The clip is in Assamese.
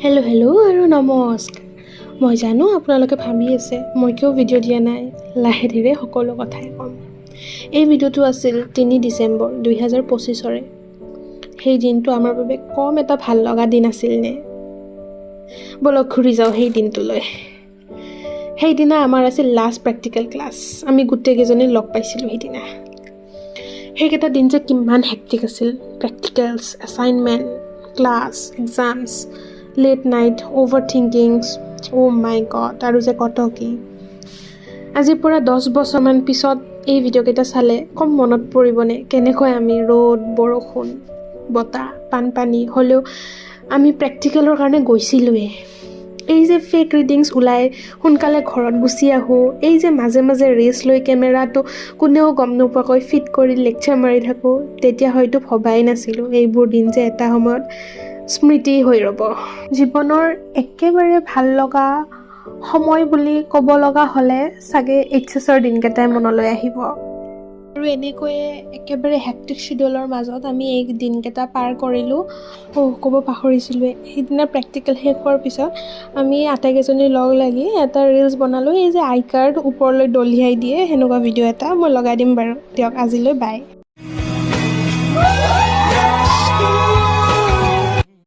হেল্ল' আৰু নমস্কাৰ। মই জানো আপোনালোকে ভাবি আছে মই কিয় ভিডিঅ' দিয়া নাই, লাহে ধীৰে সকলো কথাই ক'ম। এই ভিডিঅ'টো আছিল 3 ডিচেম্বৰ 2025। সেই দিনটো আমাৰ বাবে কম এটা ভাল লগা দিন আছিল নে? বলক ঘূৰি যাওঁ সেই দিনটোলৈ। সেইদিনা আমাৰ আছিল লাষ্ট প্ৰেক্টিকেল ক্লাছ। আমি গোটেইকেইজনী লগ পাইছিলোঁ সেইদিনা। সেইকেইটা দিন যে কিমান হেক্টিক আছিল। Practicals, assignment, class, exams, late night, over thinkings, my God, আৰু যে কত কি। আজিৰ পৰা 10 বছৰমান পিছত এই ভিডিঅ'কেইটা চালে কম মনত পৰিবনে কেনেকৈ আমি ৰ'দ, বৰষুণ, বতাহ, বানপানী হ'লেও আমি প্ৰেক্টিকেলৰ কাৰণে গৈছিলোঁৱে। এই যে ফেক ৰিডিংছ ওলাই সোনকালে ঘৰত গুচি আহোঁ, এই যে মাজে মাজে ৰেষ্ট লৈ কেমেৰাটো কোনেও গম নোপোৱাকৈ ফিট কৰি লেকচাৰ মাৰি থাকোঁ, তেতিয়া হয়তো ভবাই নাছিলোঁ এইবোৰ দিন যে এটা সময়ত স্মৃতি হৈ ৰ'ব। জীৱনৰ একেবাৰে ভাল লগা সময় বুলি ক'ব লগা হ'লে চাগে এইচএছৰ দিনকেইটাই মনলৈ আহিব। আৰু এনেকৈয়ে একেবাৰে হেক্টিক শ্বিডিউলৰ মাজত আমি এই দিনকেইটা পাৰ কৰিলোঁ। ক'ব পাহৰিছিলোঁৱে, সেইদিনা প্ৰেক্টিকেল শেষ হোৱাৰ পিছত আমি আটাইকেইজনী লগ লাগি এটা ৰিলছ বনালোঁ। এই যে আই কাৰ্ড ওপৰলৈ দলিয়াই দিয়ে সেনেকুৱা ভিডিঅ' এটা মই লগাই দিম বাৰু। দিয়ক আজিলৈ বাই।